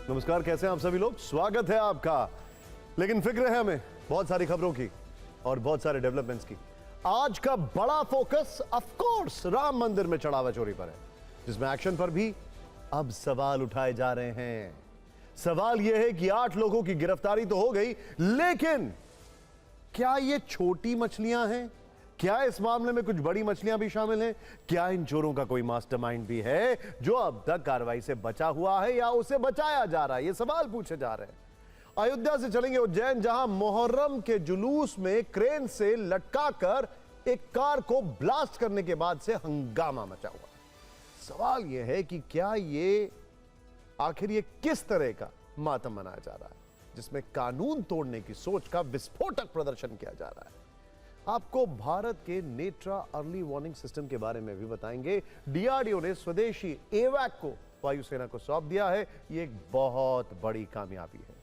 नमस्कार, कैसे हैं आप सभी लोग? स्वागत है आपका। लेकिन फिक्र है हमें बहुत सारी खबरों की और बहुत सारे डेवलपमेंट्स की। आज का बड़ा फोकस ऑफ कोर्स राम मंदिर में चढ़ावा चोरी पर है, जिसमें एक्शन पर भी अब सवाल उठाए जा रहे हैं। सवाल यह है कि 8 लोगों की गिरफ्तारी तो हो गई, लेकिन क्या ये छोटी मछलियां हैं? क्या इस मामले में कुछ बड़ी मछलियां भी शामिल हैं? क्या इन चोरों का कोई मास्टरमाइंड भी है जो अब तक कार्रवाई से बचा हुआ है या उसे बचाया जा रहा है? ये सवाल पूछे जा रहे हैं। अयोध्या से चलेंगे उज्जैन, जहां मुहर्रम के जुलूस में क्रेन से लटकाकर एक कार को ब्लास्ट करने के बाद से हंगामा मचा हुआ। सवाल यह है कि क्या ये आखिर ये किस तरह का मातम मनाया जा रहा है, जिसमें कानून तोड़ने की सोच का विस्फोटक प्रदर्शन किया जा रहा है। आपको भारत के नेत्रा अर्ली वार्निंग सिस्टम के बारे में भी बताएंगे। डीआरडीओ ने स्वदेशी एवैक को वायुसेना को सौंप दिया है। यह एक बहुत बड़ी कामयाबी है।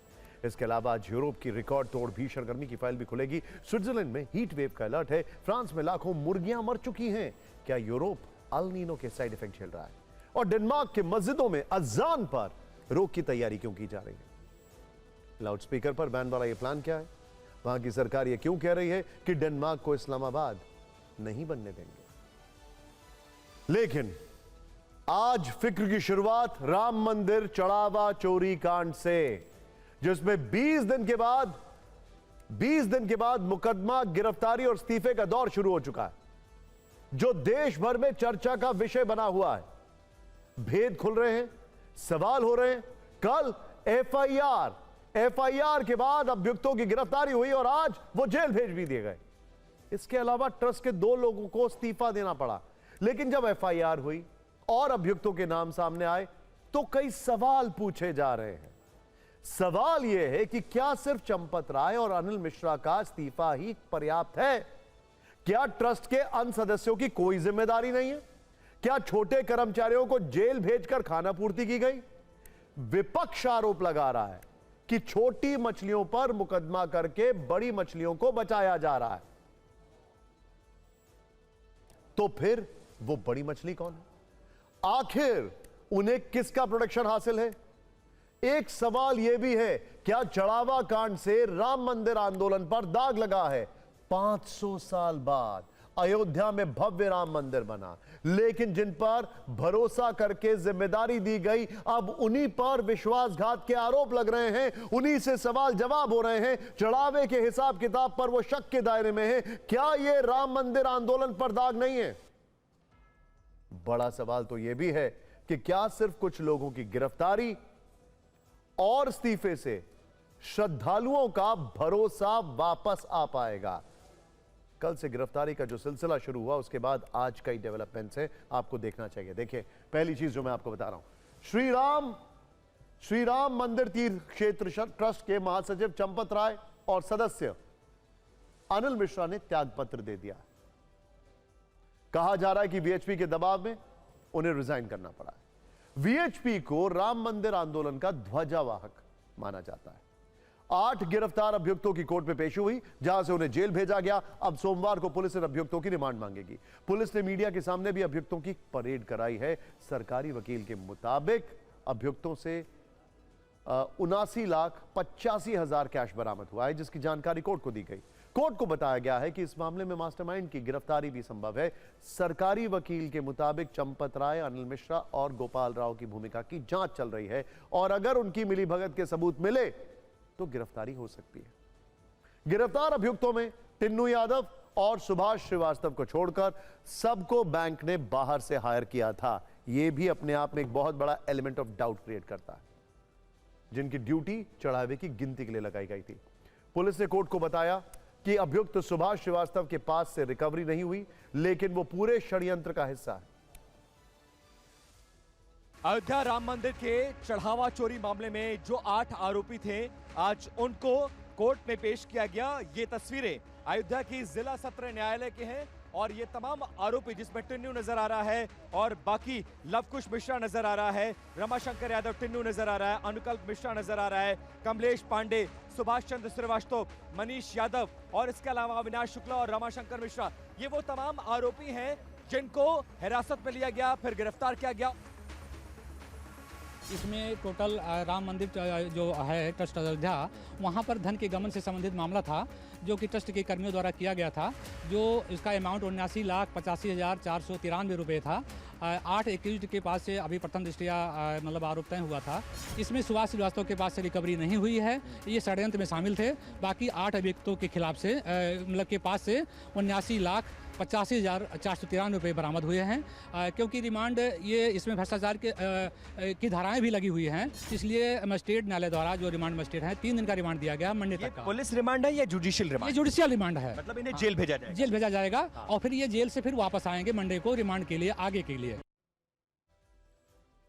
इसके अलावा आज यूरोप की रिकॉर्ड तोड़ भीषण गर्मी की फाइल भी खुलेगी। स्विट्जरलैंड में हीट वेव का अलर्ट है। फ्रांस में लाखों मुर्गियां मर चुकी हैं। क्या यूरोप अल नीनो के साइड इफेक्ट झेल रहा है? और डेनमार्क के मस्जिदों में अजान पर रोक की तैयारी क्यों की जा रही है? लाउडस्पीकर पर बैन वाला यह प्लान क्या है? वहां की सरकार यह क्यों कह रही है कि डेनमार्क को इस्लामाबाद नहीं बनने देंगे? लेकिन आज फिक्र की शुरुआत राम मंदिर चढ़ावा चोरी कांड से, जिसमें 20 दिन के बाद मुकदमा, गिरफ्तारी और इस्तीफे का दौर शुरू हो चुका है, जो देश भर में चर्चा का विषय बना हुआ है। भेद खुल रहे हैं, सवाल हो रहे हैं। कल एफआईआर के बाद अभियुक्तों की गिरफ्तारी हुई और आज वो जेल भेज भी दिए गए। इसके अलावा ट्रस्ट के 2 लोगों को इस्तीफा देना पड़ा। लेकिन जब एफआईआर हुई और अभियुक्तों के नाम सामने आए तो कई सवाल पूछे जा रहे हैं। सवाल यह है कि क्या सिर्फ चंपत राय और अनिल मिश्रा का इस्तीफा ही पर्याप्त है? क्या ट्रस्ट के अन्य सदस्यों की कोई जिम्मेदारी नहीं है? क्या छोटे कर्मचारियों को जेल भेजकर खाना पूर्ति की गई? विपक्ष आरोप लगा रहा है कि छोटी मछलियों पर मुकदमा करके बड़ी मछलियों को बचाया जा रहा है। तो फिर वो बड़ी मछली कौन है? आखिर उन्हें किसका प्रोटेक्शन हासिल है? एक सवाल यह भी है, क्या चढ़ावा कांड से राम मंदिर आंदोलन पर दाग लगा है? 500 साल बाद अयोध्या में भव्य राम मंदिर बना, लेकिन जिन पर भरोसा करके जिम्मेदारी दी गई, अब उन्हीं पर विश्वासघात के आरोप लग रहे हैं, उन्हीं से सवाल जवाब हो रहे हैं। चढ़ावे के हिसाब किताब पर वो शक के दायरे में है। क्या ये राम मंदिर आंदोलन पर दाग नहीं है? बड़ा सवाल तो यह भी है कि क्या सिर्फ कुछ लोगों की गिरफ्तारी और इस्तीफे से श्रद्धालुओं का भरोसा वापस आ पाएगा? कल से गिरफ्तारी का जो सिलसिला शुरू हुआ, उसके बाद आज कई डेवलपमेंट्स हैं, आपको देखना चाहिए। देखिए, पहली चीज जो मैं आपको बता रहा हूं, श्री राम मंदिर तीर्थ क्षेत्र ट्रस्ट के महासचिव चंपत राय और सदस्य अनिल मिश्रा ने त्याग पत्र दे दिया। कहा जा रहा है कि वीएचपी के दबाव में उन्हें रिजाइन करना पड़ा है। वीएचपी को राम मंदिर आंदोलन का ध्वजावाहक माना जाता है। 8 गिरफ्तार अभियुक्तों की कोर्ट में पेशी हुई, जहां से उन्हें जेल भेजा गया। अब सोमवार को पुलिस इन अभियुक्तों की रिमांड मांगेगी। पुलिस ने मीडिया के सामने भी अभियुक्तों की परेड कराई है। सरकारी वकील के मुताबिक अभियुक्तों से 79,85,000 कैश बरामद हुआ है, जिसकी जानकारी कोर्ट को दी गई। कोर्ट को बताया गया है कि इस मामले में मास्टरमाइंड की गिरफ्तारी भी संभव है। सरकारी वकील के मुताबिक चंपत राय, अनिल मिश्रा और गोपाल राव की भूमिका की जांच चल रही है और अगर उनकी मिलीभगत के सबूत मिले तो गिरफ्तारी हो सकती है। गिरफ्तार अभियुक्तों में टिन्नू यादव और सुभाष श्रीवास्तव को छोड़कर सबको बैंक ने बाहर से हायर किया था। यह भी अपने आप में एक बहुत बड़ा एलिमेंट ऑफ डाउट क्रिएट करता है, जिनकी ड्यूटी चढ़ावे की गिनती के लिए लगाई गई थी। पुलिस ने कोर्ट को बताया कि अभियुक्त सुभाष श्रीवास्तव के पास से रिकवरी नहीं हुई, लेकिन वो पूरे षड्यंत्र का हिस्सा है। अयोध्या राम मंदिर के चढ़ावा चोरी मामले में जो 8 आरोपी थे, आज उनको कोर्ट में पेश किया गया। ये तस्वीरें अयोध्या की जिला सत्र न्यायालय के हैं और ये तमाम आरोपी, जिसमें टिन्नू नजर आ रहा है और बाकी लवकुश मिश्रा नजर आ रहा है, रमाशंकर यादव टिन्नू नजर आ रहा है, अनुकल्प मिश्रा नजर आ रहा है, कमलेश पांडे, सुभाष चंद्र श्रीवास्तव, मनीष यादव और इसके अलावा अविनाश शुक्ला और रमाशंकर मिश्रा, ये वो तमाम आरोपी हैं जिनको हिरासत में लिया गया, फिर गिरफ्तार किया गया। इसमें टोटल राम मंदिर जो है ट्रस्ट अयोध्या, वहाँ पर धन के गमन से संबंधित मामला था जो कि ट्रस्ट के कर्मियों द्वारा किया गया था, जो इसका अमाउंट 79,85,493 रुपये था। 8 एक्यूज्ड के पास से अभी प्रथम दृष्टया मतलब आरोप तय हुआ था। इसमें सुभाष श्रीवास्तव के पास से रिकवरी नहीं हुई है, ये षड्यंत्र में शामिल थे। बाकी 8 अभियुक्तों के खिलाफ से मतलब के पास से 79,85,493 रुपये बरामद हुए हैं। क्योंकि रिमांड ये इसमें भ्रष्टाचार की धाराएं भी लगी हुई हैं, इसलिए मजिस्ट्रेट न्यायालय द्वारा जो रिमांड मजिस्ट्रेट है 3 दिन का रिमांड दिया गया मंडे तक का। पुलिस रिमांड है या जुडिशियल ये रिमांड? जुडिशियल रिमांड है, मतलब इन्हें जेल भेजा जाएगा। जेल भेजा जाएगा और फिर ये जेल से फिर वापस आएंगे मंडे को रिमांड के लिए, आगे के लिए।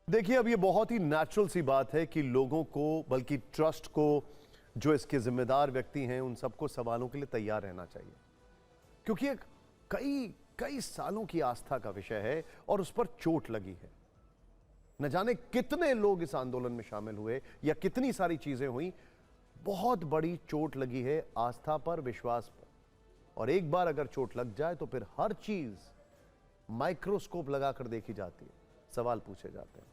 देखिए, अब ये बहुत ही नेचुरल सी बात है कि लोगों को, बल्कि ट्रस्ट को, जो इसके जिम्मेदार व्यक्ति हैं, उन सबको सवालों के लिए तैयार रहना चाहिए, क्योंकि एक कई सालों की आस्था का विषय है और उस पर चोट लगी है। न जाने कितने लोग इस आंदोलन में शामिल हुए या कितनी सारी चीजें हुई, बहुत बड़ी चोट लगी है आस्था पर, विश्वास पर। और एक बार अगर चोट लग जाए तो फिर हर चीज माइक्रोस्कोप लगाकर देखी जाती है, सवाल पूछे जाते हैं।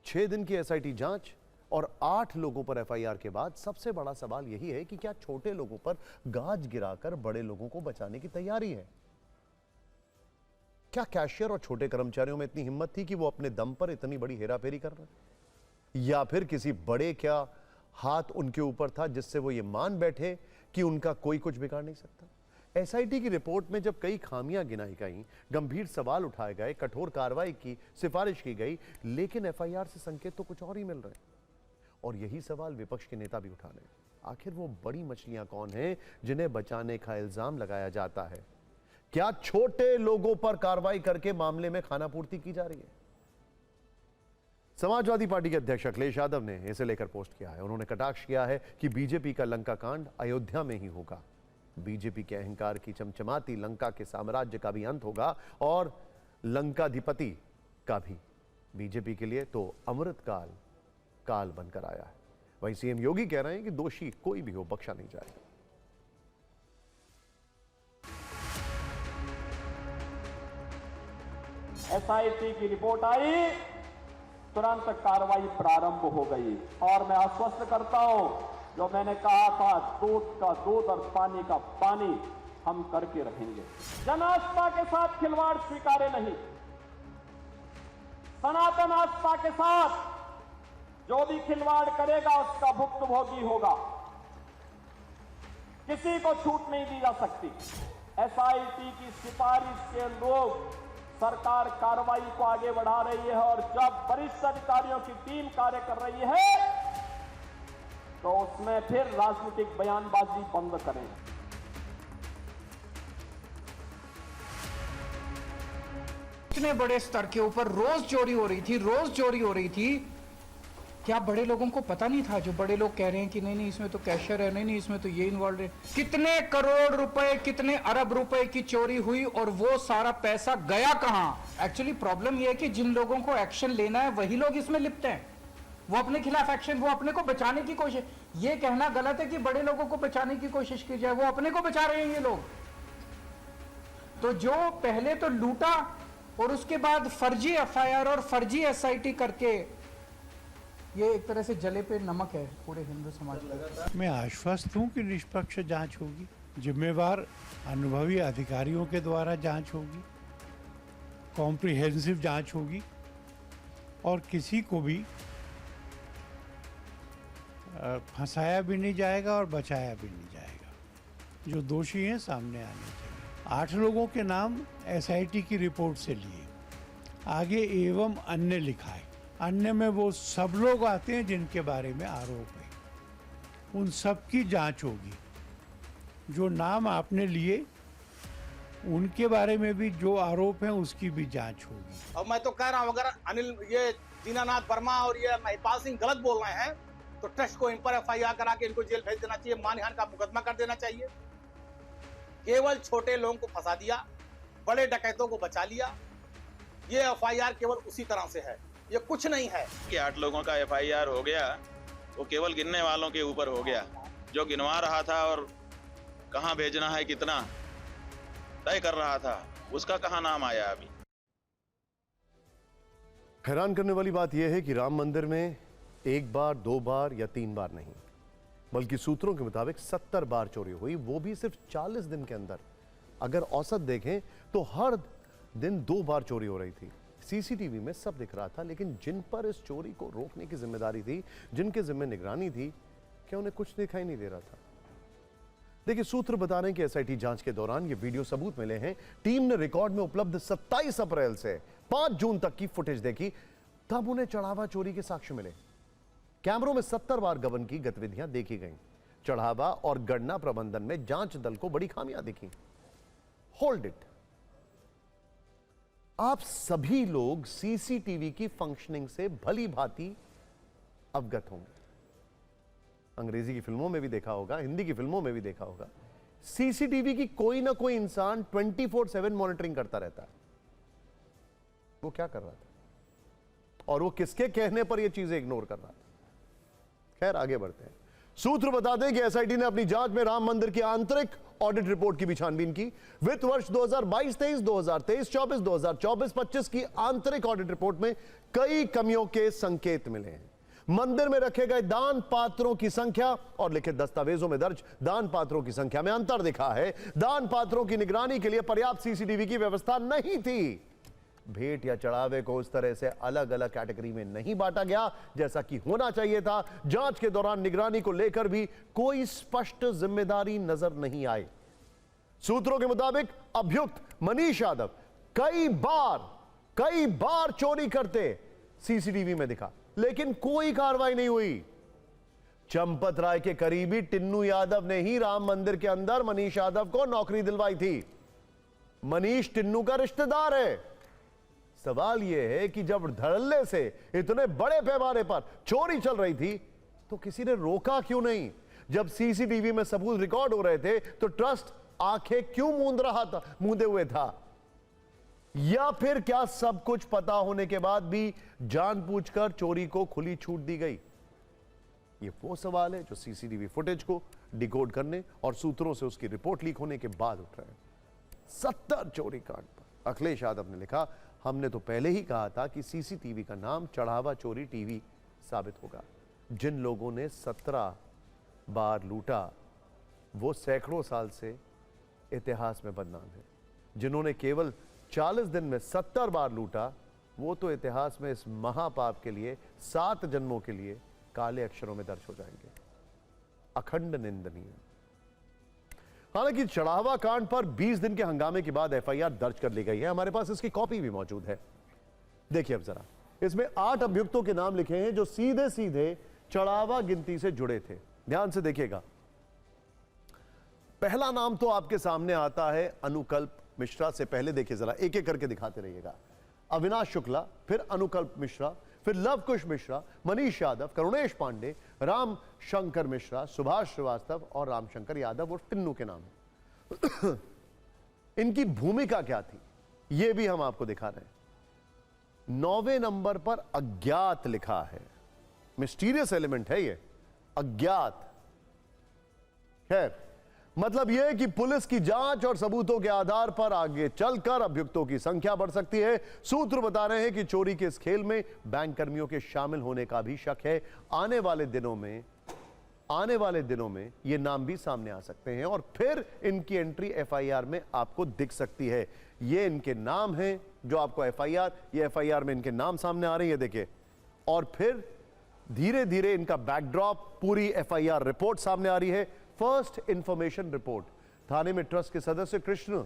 6 दिन की एसआईटी जांच और 8 लोगों पर एफआईआर के बाद सबसे बड़ा सवाल यही है कि क्या छोटे लोगों पर गाज गिराकर बड़े लोगों को बचाने की तैयारी है? क्या कैशियर और छोटे कर्मचारियों में इतनी हिम्मत थी कि वो अपने दम पर इतनी बड़ी हेराफेरी कर रहे हैं? या फिर किसी बड़े क्या हाथ उनके ऊपर था जिससे वो ये मान बैठे कि उनका कोई कुछ बिगाड़ नहीं सकता? एसआईटी की रिपोर्ट में जब कई खामियां गिनाई गई, गंभीर सवाल उठाए गए, कठोर कार्रवाई की सिफारिश की गई, लेकिन एफआईआर से संकेत तो कुछ और ही मिल रहे हैं। और यही सवाल विपक्ष के नेता भी उठा रहे हैं। आखिर वो बड़ी मछलियां कौन हैं जिन्हें बचाने का इल्जाम लगाया जाता है? क्या छोटे लोगों पर कार्रवाई करके मामले में खानापूर्ति की जा रही है? समाजवादी पार्टी के अध्यक्ष अखिलेश यादव ने इसे लेकर पोस्ट किया है। उन्होंने कटाक्ष किया है कि बीजेपी का लंका कांड अयोध्या में ही होगा। बीजेपी के अहंकार की चमचमाती लंका के साम्राज्य का भी अंत होगा और लंकाधिपति का भी। बीजेपी के लिए तो अमृत काल बनकर आया है। वहीं सीएम योगी कह रहे हैं कि दोषी कोई भी हो, बख्शा नहीं जाएगा। एसआईटी की रिपोर्ट आई, तुरंत कार्रवाई प्रारंभ हो गई और मैं आश्वस्त करता हूं, जो मैंने कहा था, दूध का दूध और पानी का पानी हम करके रहेंगे। जन आस्था के साथ खिलवाड़ स्वीकार्य नहीं। सनातन आस्था के साथ जो भी खिलवाड़ करेगा उसका भुक्तभोगी होगा। किसी को छूट नहीं दी जा सकती। एसआईटी की सिफारिश के लोग सरकार कार्रवाई को आगे बढ़ा रही है और जब वरिष्ठ अधिकारियों की टीम कार्य कर रही है तो उसमें फिर राजनीतिक बयानबाजी बंद करें। इतने बड़े स्तर के ऊपर रोज चोरी हो रही थी। क्या बड़े लोगों को पता नहीं था? जो बड़े लोग कह रहे हैं कि नहीं इसमें तो कैशियर है, नहीं इसमें तो ये इन्वॉल्व है। कितने करोड़ रुपए, कितने अरब रुपए की चोरी हुई और वो सारा पैसा गया कहां? एक्चुअली प्रॉब्लम ये है कि जिन लोगों को एक्शन लेना है वही लोग इसमें लिप्त हैं। वो अपने खिलाफ एक्शन, वो अपने को बचाने की कोशिश। ये कहना गलत है कि बड़े लोगों को बचाने की कोशिश की जाए, वो अपने को बचा रहे हैं ये लोग। तो जो पहले तो लूटा और उसके बाद फर्जी एफआईआर और फर्जी एसआईटी करके, ये एक तरह से जले पे नमक है पूरे हिंदू समाज में। मैं आश्वस्त हूं कि निष्पक्ष जांच होगी, जिम्मेवार अनुभवी अधिकारियों के द्वारा जांच होगी, कॉम्प्रिहेंसिव जांच होगी और किसी को भी फंसाया भी नहीं जाएगा और बचाया भी नहीं जाएगा। जो दोषी हैं सामने आने चाहिए। 8 लोगों के नाम एसआईटी की रिपोर्ट से लिए, आगे एवं अन्य लिखा है। अन्य में वो सब लोग आते हैं जिनके बारे में आरोप है, उन सब की जांच होगी। जो नाम आपने लिए उनके बारे में भी जो आरोप है उसकी भी जांच होगी। और मैं तो कह रहा हूं, अगर अनिल ये दीनानाथ वर्मा और ये महिपाल सिंह गलत बोल रहे हैं तो ट्रस्ट को इन पर एफआईआर करा के इनको जेल भेज देना चाहिए, मानहानि का मुकदमा कर देना चाहिए। केवल छोटे लोगों को फंसा दिया, बड़े डकैतों को बचा लिया। ये एफआईआर केवल उसी तरह से है, ये कुछ नहीं है कि 8 लोगों का एफआईआर हो गया, वो केवल गिनने वालों के ऊपर हो गया। जो गिनवा रहा था और कहां भेजना है कितना तय कर रहा था, उसका कहां नाम आया? अभी हैरान करने वाली बात यह है कि राम मंदिर में एक बार, दो बार या तीन बार नहीं, बल्कि सूत्रों के मुताबिक 70 बार चोरी हुई, वो भी सिर्फ 40 दिन के अंदर। अगर औसत देखें तो हर दिन 2 बार चोरी हो रही थी। सीसीटीवी में सब दिख रहा था, लेकिन जिन पर इस चोरी को रोकने की जिम्मेदारी थी, जिनके जिम्मे निगरानी थी, क्या उन्हें कुछ दिखाई नहीं दे रहा था? देखिए, सूत्र बता रहे हैं कि एसआईटी जांच के दौरान ये वीडियो सबूत मिले हैं। टीम ने रिकॉर्ड में उपलब्ध 27 अप्रैल से 5 जून तक की फुटेज देखी, तब उन्हें चढ़ावा चोरी के साक्ष्य मिले। कैमरों में 70 बार गबन की गतिविधियां देखी गईं। चढ़ावा और गणना प्रबंधन में जांच दल को बड़ी खामियां दिखी। होल्ड इट, आप सभी लोग सीसीटीवी की फंक्शनिंग से भली भांति अवगत होंगे। अंग्रेजी की फिल्मों में भी देखा होगा, हिंदी की फिल्मों में भी देखा होगा। सीसीटीवी की कोई ना कोई इंसान 24/7 मॉनिटरिंग करता रहता है। वो क्या कर रहा था और वो किसके कहने पर ये चीजें इग्नोर कर रहा था? खैर, आगे बढ़ते हैं। सूत्र बताते हैं कि एसआईटी ने अपनी जांच में राम मंदिर की आंतरिक ऑडिट रिपोर्ट की भी छानबीन की। वित्त वर्ष 2022-23, 2023-24, 2024-25 की आंतरिक ऑडिट रिपोर्ट में कई कमियों के संकेत मिले हैं। मंदिर में रखे गए दान पात्रों की संख्या और लिखित दस्तावेजों में दर्ज दान पात्रों की संख्या में अंतर दिखा है। दान पात्रों की निगरानी के लिए पर्याप्त सीसीटीवी की व्यवस्था नहीं थी। भेंट या चढ़ावे को उस तरह से अलग अलग कैटेगरी में नहीं बांटा गया जैसा कि होना चाहिए था। जांच के दौरान निगरानी को लेकर भी कोई स्पष्ट जिम्मेदारी नजर नहीं आई। सूत्रों के मुताबिक अभियुक्त मनीष यादव कई बार चोरी करते सीसीटीवी में दिखा, लेकिन कोई कार्रवाई नहीं हुई। चंपत राय के करीबी टिन्नू यादव ने ही राम मंदिर के अंदर मनीष यादव को नौकरी दिलवाई थी। मनीष टिन्नू का रिश्तेदार है। सवाल यह है कि जब धड़ल्ले से इतने बड़े पैमाने पर चोरी चल रही थी तो किसी ने रोका क्यों नहीं? जब सीसीटीवी में सबूत रिकॉर्ड हो रहे थे तो ट्रस्ट आंखें क्यों मूंदे हुए था? या फिर क्या सब कुछ पता होने के बाद भी जानबूझकर चोरी को खुली छूट दी गई? ये वो सवाल है जो सीसीटीवी फुटेज को डिकोड करने और सूत्रों से उसकी रिपोर्ट लीक होने के बाद उठ रहे हैं। 70 चोरी कांड पर अखिलेश यादव ने लिखा, हमने तो पहले ही कहा था कि सीसीटीवी का नाम चढ़ावा चोरी टीवी साबित होगा। जिन लोगों ने 17 बार लूटा वो सैकड़ों साल से इतिहास में बदनाम है। जिन्होंने केवल 40 दिन में 70 बार लूटा वो तो इतिहास में इस महापाप के लिए 7 जन्मों के लिए काले अक्षरों में दर्ज हो जाएंगे। अखंड निंदनीय। हालांकि चढ़ावा कांड पर 20 दिन के हंगामे के बाद एफआईआर दर्ज कर ली गई है। हमारे पास इसकी कॉपी भी मौजूद है। देखिए अब जरा, इसमें 8 अभियुक्तों के नाम लिखे हैं जो सीधे सीधे चढ़ावा गिनती से जुड़े थे। ध्यान से देखिएगा। पहला नाम तो आपके सामने आता है अनुकल्प मिश्रा। से पहले देखिए जरा, एक एक करके दिखाते रहिएगा। अविनाश शुक्ला, फिर अनुकल्प मिश्रा, फिर लवकुश मिश्रा, मनीष यादव, करुणेश पांडे, राम शंकर मिश्रा, सुभाष श्रीवास्तव और रामशंकर यादव और टिन्नू के नाम है। इनकी भूमिका क्या थी यह भी हम आपको दिखा रहे हैं। 9वें नंबर पर अज्ञात लिखा है। मिस्टीरियस एलिमेंट है ये, अज्ञात। खैर, मतलब यह कि पुलिस की जांच और सबूतों के आधार पर आगे चलकर अभियुक्तों की संख्या बढ़ सकती है। सूत्र बता रहे हैं कि चोरी के इस खेल में बैंक कर्मियों के शामिल होने का भी शक है। आने वाले दिनों में ये नाम भी सामने आ सकते हैं और फिर इनकी एंट्री एफआईआर में आपको दिख सकती है। ये इनके नाम हैं जो आपको एफआईआर में इनके नाम सामने आ रही है, देखिए। और फिर धीरे धीरे इनका बैकड्रॉप, पूरी एफआईआर रिपोर्ट सामने आ रही है। फर्स्ट इंफॉर्मेशन रिपोर्ट, थाने में ट्रस्ट के सदस्य कृष्ण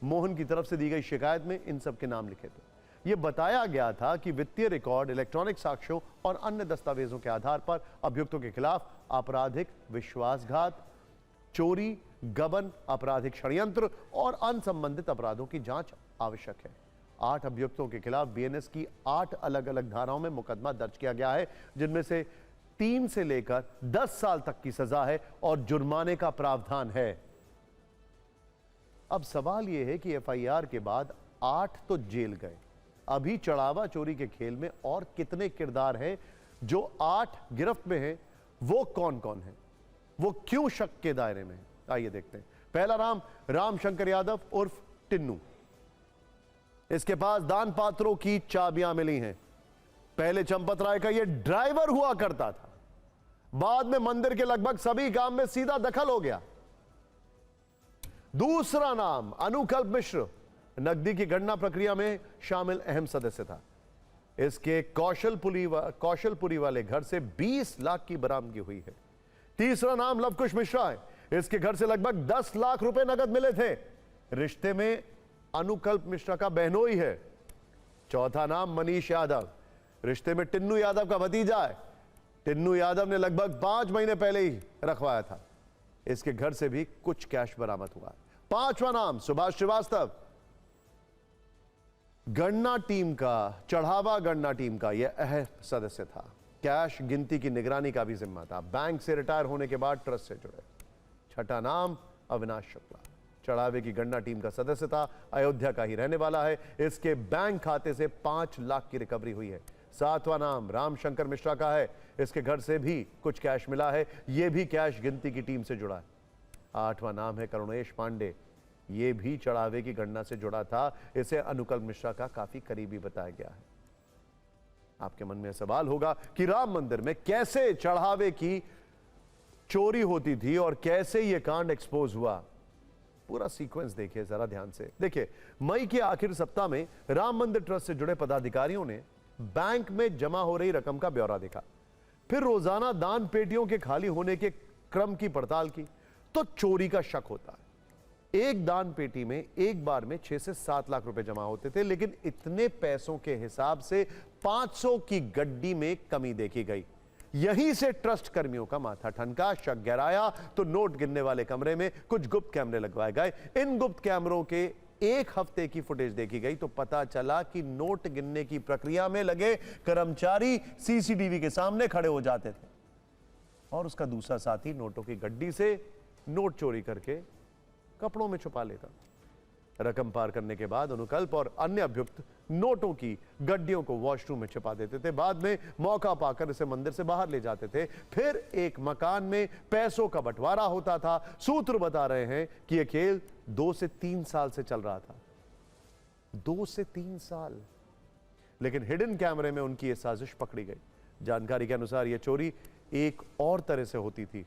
मोहन की तरफ से दी गई शिकायत में इन सब के नाम लिखे थे। यह बताया गया था कि वित्तीय रिकॉर्ड, इलेक्ट्रॉनिक साक्ष्यों और अन्य दस्तावेजों के आधार पर अभियुक्तों के खिलाफ आपराधिक विश्वासघात, चोरी, गबन, आपराधिक षड्यंत्र और अनसंबंधित अपराधों की जांच आवश्यक है। 8 अभियुक्तों के खिलाफ बीएनएस की 8 अलग अलग धाराओं में मुकदमा दर्ज किया गया है, जिनमें से 3 से लेकर 10 साल तक की सजा है और जुर्माने का प्रावधान है। अब सवाल यह है कि एफआईआर के बाद 8 तो जेल गए, अभी चढ़ावा चोरी के खेल में और कितने किरदार हैं जो 8 गिरफ्त में हैं? वो कौन कौन है, वो क्यों शक के दायरे में है? आइए देखते हैं। पहला नाम रामशंकर यादव उर्फ टिन्नू। इसके पास दान पात्रों की चाबियां मिली हैं। पहले चंपत राय का यह ड्राइवर हुआ करता था, बाद में मंदिर के लगभग सभी काम में सीधा दखल हो गया। दूसरा नाम अनुकल्प मिश्र नकदी की गणना प्रक्रिया में शामिल अहम सदस्य था। इसके कौशलपुरी वाले घर से 20 लाख की बरामदगी हुई है। तीसरा नाम लवकुश मिश्रा है। इसके घर से लगभग 10 लाख रुपए नगद मिले थे। रिश्ते में अनुकल्प मिश्रा का बहनोई है। चौथा नाम मनीष यादव, रिश्ते में टिन्नू यादव का भतीजा है। टिन्नू यादव ने लगभग 5 महीने पहले ही रखवाया था। इसके घर से भी कुछ कैश बरामद हुआ है। पांचवा नाम सुभाष श्रीवास्तव, गणना टीम का, चढ़ावा गणना टीम का यह अहम सदस्य था। कैश गिनती की निगरानी का भी जिम्मा था। बैंक से रिटायर होने के बाद ट्रस्ट से जुड़े। छठा नाम अविनाश शुक्ला, चढ़ावे की गणना टीम का सदस्य था। अयोध्या का ही रहने वाला है। इसके बैंक खाते से 5 लाख की रिकवरी हुई है। सातवां नाम रामशंकर मिश्रा का है। इसके घर से भी कुछ कैश मिला है। यह भी कैश गिनती की टीम से जुड़ा है। आठवां नाम है करुणेश पांडे, यह भी चढ़ावे की गणना से जुड़ा था। इसे अनुकल्प मिश्रा का काफी करीबी बताया गया है। आपके मन में सवाल होगा कि राम मंदिर में कैसे चढ़ावे की चोरी होती थी और कैसे यह कांड एक्सपोज हुआ। पूरा सीक्वेंस देखिए जरा ध्यान से। देखिए, मई के आखिर सप्ताह में राम मंदिर ट्रस्ट से जुड़े पदाधिकारियों ने बैंक में जमा हो रही रकम का ब्यौरा देखा। फिर रोजाना दान पेटियों के खाली होने के क्रम की पड़ताल की तो चोरी का शक होता है। एक दान पेटी में एक बार में 6 से 7 लाख रुपए जमा होते थे, लेकिन इतने पैसों के हिसाब से 500 की गड्डी में कमी देखी गई। यहीं से ट्रस्ट कर्मियों का माथा ठनका, शक गहराया तो नोट गिनने वाले कमरे में कुछ गुप्त कैमरे लगवाए गए। इन गुप्त कैमरों के एक हफ्ते की फुटेज देखी गई तो पता चला कि नोट गिनने की प्रक्रिया में लगे कर्मचारी सीसीटीवी के सामने खड़े हो जाते थे और उसका दूसरा साथी नोटों की गड्डी से नोट चोरी करके कपड़ों में छुपा लेता। रकम पार करने के बाद अनुकल्प और अन्य अभियुक्त नोटों की गड्डियों को वॉशरूम में छिपा देते थे। बाद में मौका पाकर इसे मंदिर से बाहर ले जाते थे। फिर एक मकान में पैसों का बंटवारा होता था। सूत्र बता रहे हैं कि यह खेल 2 से 3 साल से चल रहा था। 2 से 3 साल। लेकिन हिडन कैमरे में उनकी यह साजिश पकड़ी गई। जानकारी के अनुसार यह चोरी एक और तरह से होती थी।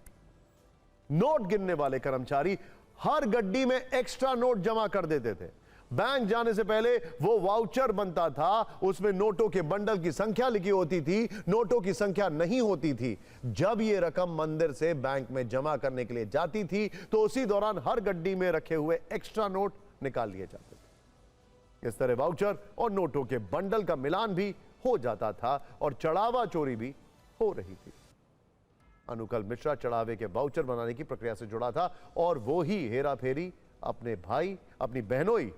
नोट गिनने वाले कर्मचारी हर गड्डी में एक्स्ट्रा नोट जमा कर देते थे। बैंक जाने से पहले वो वाउचर बनता था, उसमें नोटों के बंडल की संख्या लिखी होती थी। नोटों की संख्या नहीं होती थी। जब ये रकम मंदिर से बैंक में जमा करने के लिए जाती थी तो उसी दौरान हर गड्डी में रखे हुए एक्स्ट्रा नोट निकाल लिए जाते थे। इस तरह वाउचर और नोटों के बंडल का मिलान भी हो जाता था और चढ़ावा चोरी भी हो रही थी। अनुकल्प मिश्रा चढ़ावे के वाउचर बनाने की प्रक्रिया से जुड़ा था और वो ही हेरा फेरी अपने भाई, अपनी बहनोई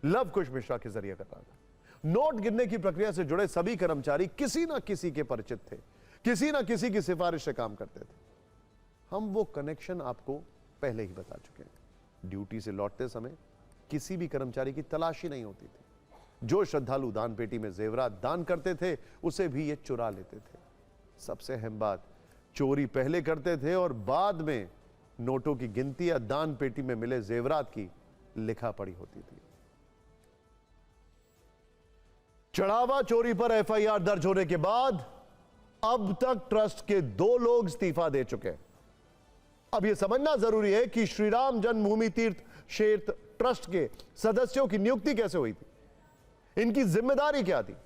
लवकुश मिश्रा के जरिए कर रहा था। नोट गिनने की प्रक्रिया से जुड़े सभी कर्मचारी किसी ना किसी के परिचित थे, किसी ना किसी की सिफारिश से काम करते थे। हम वो कनेक्शन आपको पहले ही बता चुके हैं। ड्यूटी से लौटते समय किसी भी कर्मचारी की तलाशी नहीं होती थी। जो श्रद्धालु दान पेटी में जेवरात दान करते थे उसे भी ये चुरा लेते थे। सबसे अहम बात, चोरी पहले करते थे और बाद में नोटों की गिनती या दान पेटी में मिले जेवरात की लिखा पढ़ी होती थी। चढ़ावा चोरी पर एफआईआर दर्ज होने के बाद अब तक ट्रस्ट के 2 लोग इस्तीफा दे चुके हैं। अब यह समझना जरूरी है कि श्री राम जन्मभूमि तीर्थ क्षेत्र ट्रस्ट के सदस्यों की नियुक्ति कैसे हुई थी, इनकी जिम्मेदारी क्या थी।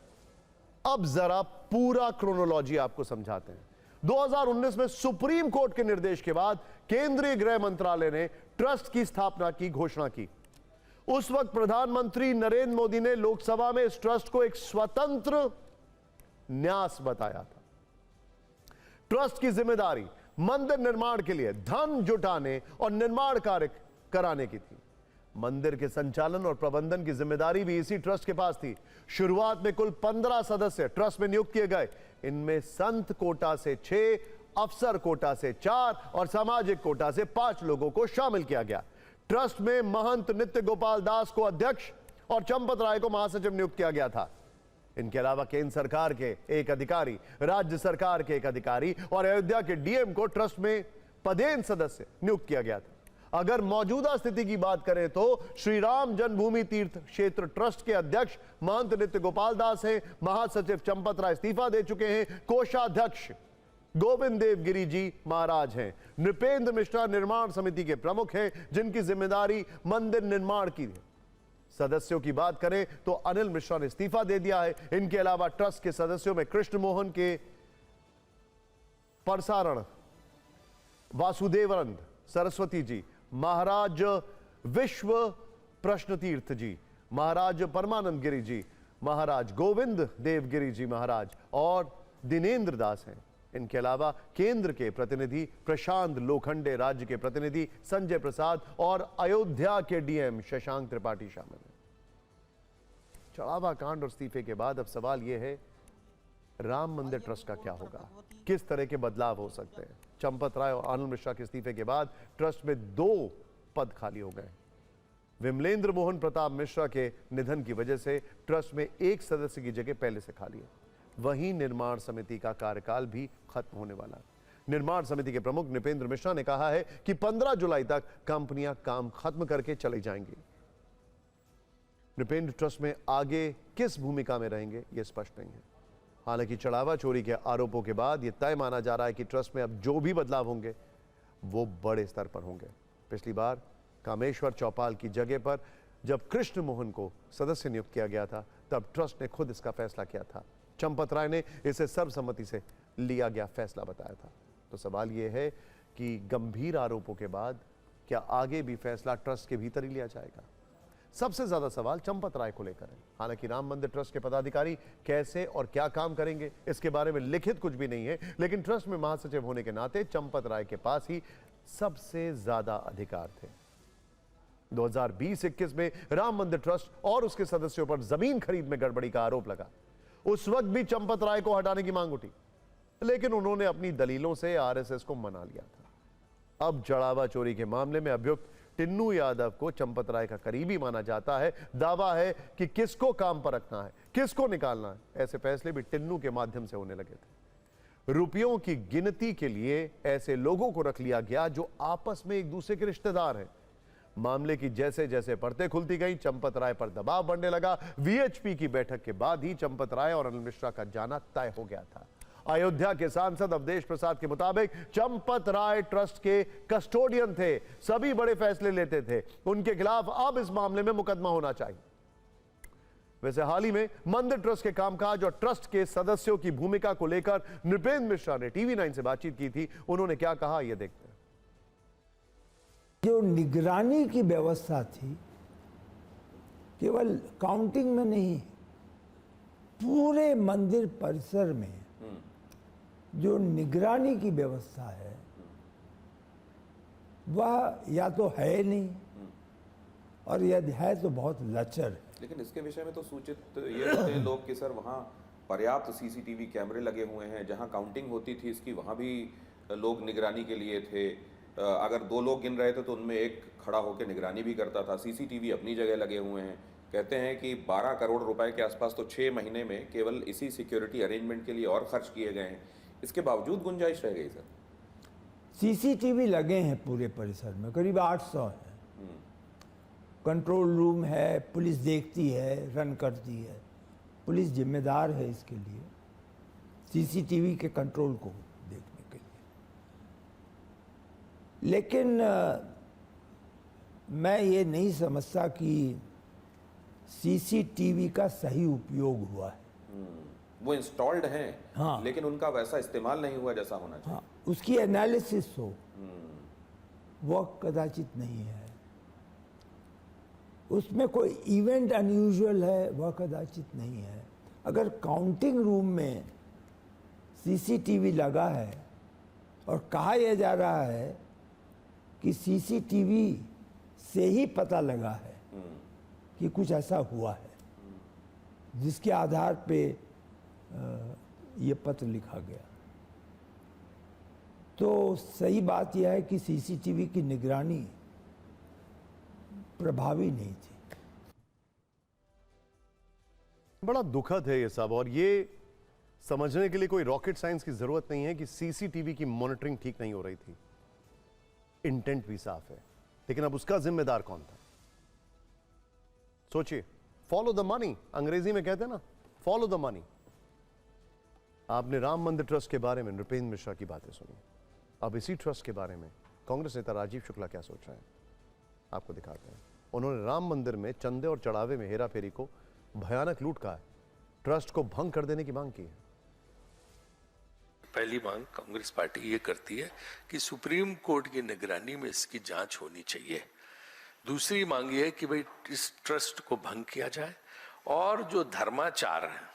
अब जरा पूरा क्रोनोलॉजी आपको समझाते हैं। 2019 में सुप्रीम कोर्ट के निर्देश के बाद केंद्रीय गृह मंत्रालय ने ट्रस्ट की स्थापना की घोषणा की। उस वक्त प्रधानमंत्री नरेंद्र मोदी ने लोकसभा में इस ट्रस्ट को एक स्वतंत्र न्यास बताया था। ट्रस्ट की जिम्मेदारी मंदिर निर्माण के लिए धन जुटाने और निर्माण कार्य कराने की थी। मंदिर के संचालन और प्रबंधन की जिम्मेदारी भी इसी ट्रस्ट के पास थी। शुरुआत में कुल 15 सदस्य ट्रस्ट में नियुक्त किए गए। इनमें संत कोटा से 6, अफसर कोटा से 4 और सामाजिक कोटा से 5 लोगों को शामिल किया गया। ट्रस्ट में महंत नित्य गोपाल दास को अध्यक्ष और चंपत राय को महासचिव नियुक्त किया गया था। इनके अलावा केंद्र सरकार के एक अधिकारी, राज्य सरकार के एक अधिकारी और अयोध्या के डीएम को ट्रस्ट में पदेन सदस्य नियुक्त किया गया था। अगर मौजूदा स्थिति की बात करें तो श्री राम जन्मभूमि तीर्थ क्षेत्र ट्रस्ट के अध्यक्ष महंत नित्य गोपाल दास हैं, महासचिव चंपत राय इस्तीफा दे चुके हैं, कोषाध्यक्ष गोविंद देव गिरी जी महाराज हैं, नृपेंद्र मिश्रा निर्माण समिति के प्रमुख हैं जिनकी जिम्मेदारी मंदिर निर्माण की है। सदस्यों की बात करें तो अनिल मिश्रा ने इस्तीफा दे दिया है। इनके अलावा ट्रस्ट के सदस्यों में कृष्ण मोहन के परसारण, वासुदेवानंद सरस्वती जी, महाराज विश्व प्रश्न तीर्थ जी, महाराज परमानंद गिरी जी, महाराज गोविंद देवगिरी जी महाराज और दिनेंद्र दास हैं। इनके अलावा केंद्र के प्रतिनिधि प्रशांत लोखंडे, राज्य के प्रतिनिधि संजय प्रसाद और अयोध्या के डीएम शशांक त्रिपाठी शामिल हैं। चढ़ावा कांड और इस्तीफे के बाद अब सवाल यह है, राम मंदिर ट्रस्ट का क्या होगा, किस तरह के बदलाव हो सकते हैं। चंपत राय और आनंद मिश्रा के इस्तीफे के बाद ट्रस्ट में 2 पद खाली हो गए। विमलेंद्र मोहन प्रताप मिश्रा के निधन की वजह से ट्रस्ट में 1 सदस्य की जगह पहले से खाली है। वहीं निर्माण समिति का कार्यकाल भी खत्म होने वाला है। निर्माण समिति के प्रमुख नृपेंद्र मिश्रा ने कहा है कि 15 जुलाई तक कंपनियां काम खत्म करके चली जाएंगी। नृपेंद्र ट्रस्ट में आगे किस भूमिका में रहेंगे यह स्पष्ट नहीं है। हालांकि चढ़ावा चोरी के आरोपों के बाद यह तय माना जा रहा है कि ट्रस्ट में अब जो भी बदलाव होंगे वो बड़े स्तर पर होंगे। पिछली बार कामेश्वर चौपाल की जगह पर जब कृष्ण मोहन को सदस्य नियुक्त किया गया था तब ट्रस्ट ने खुद इसका फैसला किया था। चंपत राय ने इसे सर्वसम्मति से लिया गया फैसला बताया था। तो सवाल यह है कि गंभीर आरोपों के बाद क्या आगे भी फैसला ट्रस्ट के भीतर ही लिया जाएगा। सबसे ज्यादा सवाल चंपत राय को लेकर है। हालांकि राम मंदिर ट्रस्ट के पदाधिकारी कैसे और क्या काम करेंगे इसके बारे में लिखित कुछ भी नहीं है, लेकिन ट्रस्ट में महासचिव होने के नाते चंपत राय के पास ही सबसे ज्यादा अधिकार थे। 2020-21 में राम मंदिर ट्रस्ट और उसके सदस्यों पर जमीन खरीद में गड़बड़ी का आरोप लगा। उस वक्त भी चंपत राय को हटाने की मांग उठी, लेकिन उन्होंने अपनी दलीलों से आरएसएस को मना लिया था। अब चढ़ावा चोरी के मामले में अभियुक्त टिन्नू यादव को चंपत राय का करीबी माना जाता है। दावा है कि किसको काम पर रखना है, किसको निकालना है, ऐसे फैसले भी टिन्नू के माध्यम से होने लगे थे। रुपयों की गिनती के लिए ऐसे लोगों को रख लिया गया जो आपस में एक दूसरे के रिश्तेदार हैं। मामले की जैसे जैसे परतें खुलती गई, चंपत राय पर दबाव बढ़ने लगा। वीएचपी की बैठक के बाद ही चंपत राय और अनिल मिश्रा का जाना तय हो गया था। अयोध्या के सांसद अवधेश प्रसाद के मुताबिक चंपत राय ट्रस्ट के कस्टोडियन थे, सभी बड़े फैसले लेते थे। उनके खिलाफ अब इस मामले में मुकदमा होना चाहिए। वैसे हाल ही में मंदिर ट्रस्ट के कामकाज और ट्रस्ट के सदस्यों की भूमिका को लेकर नृपेंद्र मिश्रा ने टीवी9 से बातचीत की थी। उन्होंने क्या कहा, यह देखते हैं। जो निगरानी की व्यवस्था थी, केवल काउंटिंग में नहीं, पूरे मंदिर परिसर में जो निगरानी की व्यवस्था है वह या तो है नहीं और यदि है तो बहुत लचर है। लेकिन इसके विषय में तो सूचित ये होते हैं लोग कि सर वहाँ पर्याप्त सीसीटीवी कैमरे लगे हुए हैं, जहाँ काउंटिंग होती थी इसकी वहाँ भी लोग निगरानी के लिए थे। अगर 2 लोग गिन रहे थे तो उनमें एक खड़ा होकर निगरानी भी करता था। सीसीटीवी अपनी जगह लगे हुए हैं। कहते हैं कि 12 करोड़ रुपए के आसपास तो 6 महीने में केवल इसी सिक्योरिटी अरेंजमेंट के लिए और खर्च किए गए हैं। इसके बावजूद गुंजाइश रह गई सर। सीसीटीवी लगे हैं पूरे परिसर में, करीब 800 हैं। कंट्रोल रूम है, पुलिस देखती है, रन करती है, पुलिस जिम्मेदार है इसके लिए, सीसीटीवी के कंट्रोल को देखने के लिए। लेकिन मैं ये नहीं समझता कि सीसीटीवी का सही उपयोग हुआ है। वो इंस्टॉल्ड हैं, हाँ, लेकिन उनका वैसा इस्तेमाल नहीं हुआ जैसा होना चाहिए। हाँ, उसकी एनालिसिस हो वह कदाचित नहीं है, उसमें कोई इवेंट अनयूजुअल है वह कदाचित नहीं है। अगर काउंटिंग रूम में सीसीटीवी लगा है और कहा यह जा रहा है कि सीसीटीवी से ही पता लगा है कि कुछ ऐसा हुआ है, जिसके आधार पे ये पत्र लिखा गया, तो सही बात यह है कि सीसीटीवी की निगरानी प्रभावी नहीं थी। बड़ा दुखद है ये सब, और ये समझने के लिए कोई रॉकेट साइंस की जरूरत नहीं है कि सीसीटीवी की मॉनिटरिंग ठीक नहीं हो रही थी। इंटेंट भी साफ है, लेकिन अब उसका जिम्मेदार कौन था? सोचिए, फॉलो द मनी, अंग्रेजी में कहते हैं ना, फॉलो द मनी। आपने राम मंदिर ट्रस्ट के बारे में नृपेंद्र मिश्रा की बातें सुनी, अब इसी ट्रस्ट के बारे में कांग्रेस नेता राजीव शुक्ला क्या सोच रहे हैं, आपको दिखाते हैं। उन्होंने राम मंदिर में चंदे और चढ़ावे में हेराफेरी को भयानक लूट कहा है, ट्रस्ट को भंग कर देने की मांग की है। पहली मांग कांग्रेस पार्टी ये करती है कि सुप्रीम कोर्ट की निगरानी में इसकी जांच होनी चाहिए। दूसरी मांग ये है कि भाई इस ट्रस्ट को भंग किया जाए और जो धर्माचार हैं,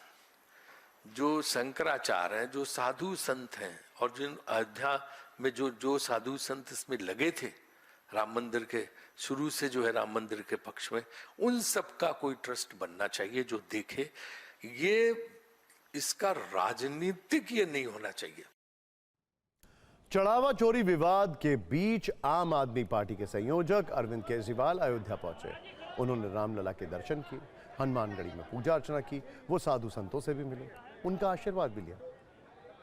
जो शंकराचार हैं, जो साधु संत हैं और जिन अयोध्या में जो साधु संत इसमें लगे थे राम मंदिर के शुरू से जो है राम मंदिर के पक्ष में, उन सब का कोई ट्रस्ट बनना चाहिए जो देखे। ये इसका राजनीतिक ये नहीं होना चाहिए। चढ़ावा चोरी विवाद के बीच आम आदमी पार्टी के संयोजक अरविंद केजरीवाल अयोध्या पहुंचे। उन्होंने रामलला के दर्शन किए, हनुमानगढ़ी में पूजा अर्चना की, वो साधु संतों से भी मिले, उनका आशीर्वाद भी लिया।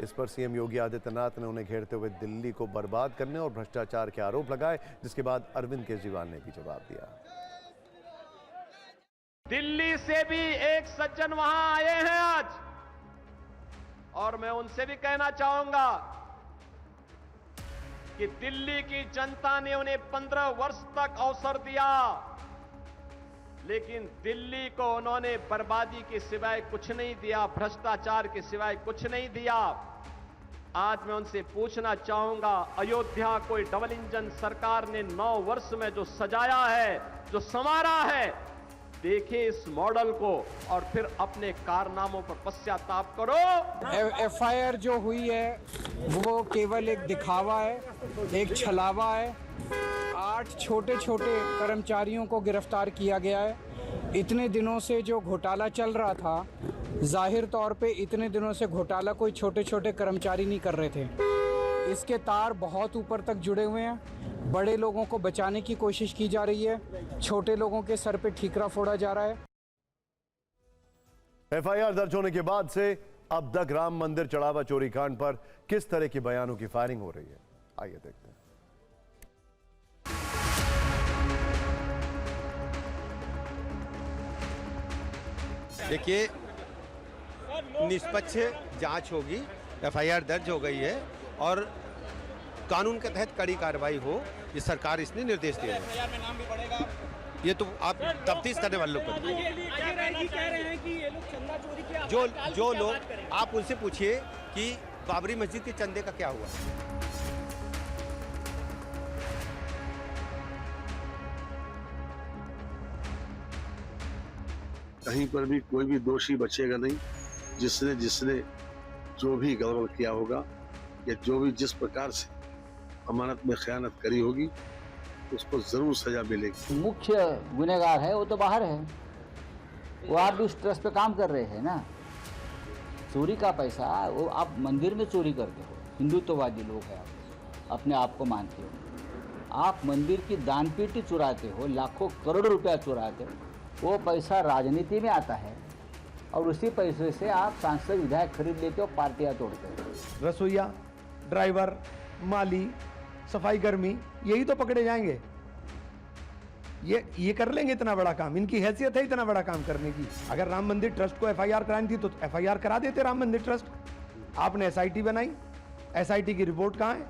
इस पर सीएम योगी आदित्यनाथ ने उन्हें घेरते हुए दिल्ली को बर्बाद करने और भ्रष्टाचार के आरोप लगाए, जिसके बाद अरविंद केजरीवाल ने भी जवाब दिया। दिल्ली से भी एक सज्जन वहां आए हैं आज, और मैं उनसे भी कहना चाहूंगा कि दिल्ली की जनता ने उन्हें 15 वर्ष तक अवसर दिया, लेकिन दिल्ली को उन्होंने बर्बादी के सिवाय कुछ नहीं दिया, भ्रष्टाचार के सिवाय कुछ नहीं दिया। आज मैं उनसे पूछना चाहूंगा, अयोध्या कोई डबल इंजन सरकार ने 9 वर्ष में जो सजाया है, जो संवारा है, देखिए इस मॉडल को और फिर अपने कारनामों पर पश्चाताप करो। एफआईआर जो हुई है वो केवल एक दिखावा है, एक छलावा है। 8 छोटे छोटे कर्मचारियों को गिरफ्तार किया गया है। इतने दिनों से जो घोटाला चल रहा था, जाहिर तौर पे इतने दिनों से घोटाला कोई छोटे छोटे कर्मचारी नहीं कर रहे थे। इसके तार बहुत ऊपर तक जुड़े हुए हैं। बड़े लोगों को बचाने की कोशिश की जा रही है, छोटे लोगों के सर पे ठीकरा फोड़ा जा रहा है। एफआईआर दर्ज होने के बाद से अब तक राम मंदिर चढ़ावा चोरी कांड पर किस तरह के बयानों की फायरिंग हो रही है, आइए देखते हैं। देखिए, निष्पक्ष जांच होगी, एफआईआर दर्ज हो गई है और कानून के तहत कड़ी कार्रवाई हो, ये सरकार इसने निर्देश दिया है। ये तो आप तफ्तीश करने वाले लोग जो लोग, आप उनसे पूछिए कि बाबरी मस्जिद के चंदे का क्या हुआ। कहीं पर भी कोई भी दोषी बचेगा नहीं। जिसने जो भी गड़बड़ किया होगा या जो भी जिस प्रकार से अमानत में खयानत करी होगी, उसको जरूर सजा मिलेगी। मुख्य गुनहगार है वो तो बाहर है, वो आप भी उस ट्रस्ट पे काम कर रहे हैं ना। चोरी का पैसा वो आप मंदिर में चोरी करते हो, हिंदुत्ववादी लोग हैं, अपने आप को मानते हो। आप मंदिर की दान पेटी चुराते हो, लाखों करोड़ों रुपया चुराते हो, वो पैसा राजनीति में आता है और उसी पैसे से आप सांसद विधायक खरीद लेते हो, पार्टियां तोड़ते हो। रसोईया, ड्राइवर, माली, सफाई कर्मी, यही तो पकड़े जाएंगे। ये कर लेंगे इतना बड़ा काम, इनकी हैसियत है इतना बड़ा काम करने की। अगर राम मंदिर ट्रस्ट को एफआईआर करानी थी तो एफआईआर करा देते राम मंदिर ट्रस्ट। आपने एसआईटी बनाई, एसआईटी की रिपोर्ट कहाँ है?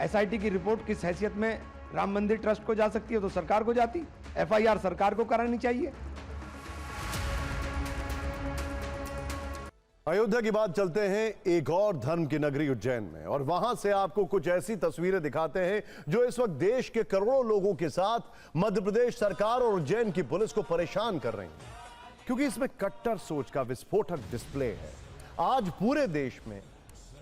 एसआईटी की रिपोर्ट किस हैसियत में राम मंदिर ट्रस्ट को जा सकती है? तो सरकार को जाती। एफआईआर सरकार को करानी चाहिए। अयोध्या की बात चलते हैं एक और धर्म की नगरी उज्जैन में, और वहां से आपको कुछ ऐसी तस्वीरें दिखाते हैं जो इस वक्त देश के करोड़ों लोगों के साथ मध्य प्रदेश सरकार और उज्जैन की पुलिस को परेशान कर रही हैं, क्योंकि इसमें कट्टर सोच का विस्फोटक डिस्प्ले है। आज पूरे देश में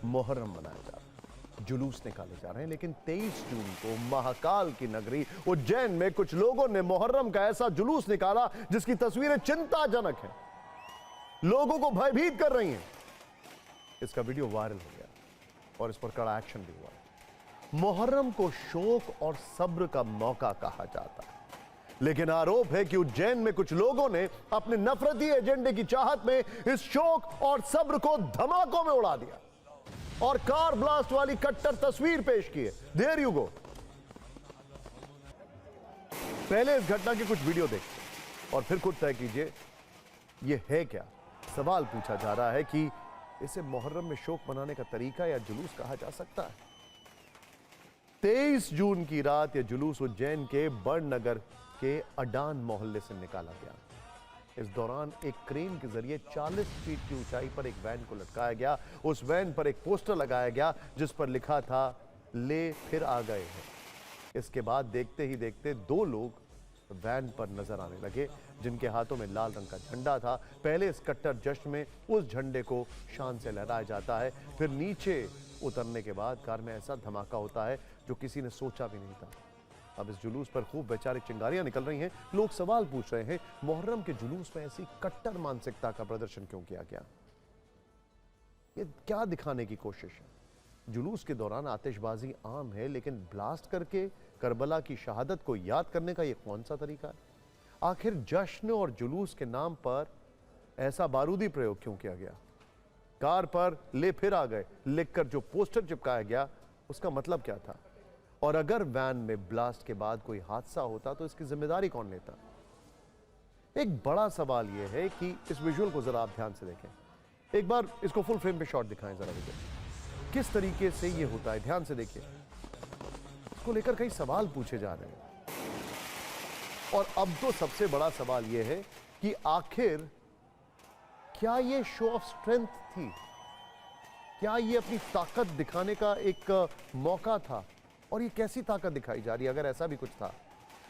मुहर्रम मनाया जा रहा है, जुलूस निकाले जा रहे हैं, लेकिन 23 जून को महाकाल की नगरी उज्जैन में कुछ लोगों ने मुहर्रम का ऐसा जुलूस निकाला जिसकी तस्वीरें चिंताजनक हैं, लोगों को भयभीत कर रही हैं। इसका वीडियो वायरल हो गया और इस पर कड़ा एक्शन भी हुआ। मुहर्रम को शोक और सब्र का मौका कहा जाता है, लेकिन आरोप है कि उज्जैन में कुछ लोगों ने अपने नफरती एजेंडे की चाहत में इस शोक और सब्र को धमाकों में उड़ा दिया और कार ब्लास्ट वाली कट्टर तस्वीर पेश की है। There you go. पहले इस घटना की कुछ वीडियो देखिए और फिर खुद तय कीजिए ये है क्या। सवाल पूछा जा रहा है कि इसे मुहर्रम में शोक मनाने का तरीका या जुलूस कहा जा सकता है। 23 जून की रात यह जुलूस उज्जैन के बड़नगर के अडान मोहल्ले से निकाला गया। इस दौरान एक क्रेन के जरिए 40 फीट की ऊंचाई पर एक वैन को लटकाया गया। उस वैन पर एक पोस्टर लगाया गया जिस पर लिखा था ले फिर आ गए हैं। इसके बाद देखते ही देखते 2 लोग वैन पर नजर आने लगे जिनके हाथों में लाल रंग का झंडा था। पहले इस कट्टर जश्न में उस झंडे को शान से लहराया जाता है, फिर नीचे उतरने के बाद कार में ऐसा धमाका होता है जो किसी ने सोचा भी नहीं था। अब इस जुलूस पर खूब वैचारिक चिंगारियां निकल रही हैं। लोग सवाल पूछ रहे हैं मुहर्रम के जुलूस में ऐसी कट्टर मानसिकता का प्रदर्शन क्यों किया गया? ये क्या दिखाने की कोशिश है? जुलूस के दौरान आतिशबाजी आम है, लेकिन ब्लास्ट करके करबला की शहादत को याद करने का ये कौन सा तरीका है? आखिर जश्न और जुलूस के नाम पर ऐसा बारूदी प्रयोग क्यों किया गया? कार पर ले फिर आ गए लिखकर जो पोस्टर चिपकाया गया उसका मतलब क्या था? और अगर वैन में ब्लास्ट के बाद कोई हादसा होता तो इसकी जिम्मेदारी कौन लेता? एक बड़ा सवाल यह है कि इस विजुअल को जरा आप ध्यान से देखें। एक बार इसको फुल फ्रेम पे शॉट दिखाएं जरा मुझे, किस तरीके से ये होता है। ध्यान से देखिए, इसको लेकर कई सवाल पूछे जा रहे हैं। और अब तो सबसे बड़ा सवाल यह है कि आखिर क्या ये शो ऑफ स्ट्रेंथ थी? क्या ये अपनी ताकत दिखाने का एक मौका था? और ये कैसी ताकत दिखाई जा रही है अगर ऐसा भी कुछ था?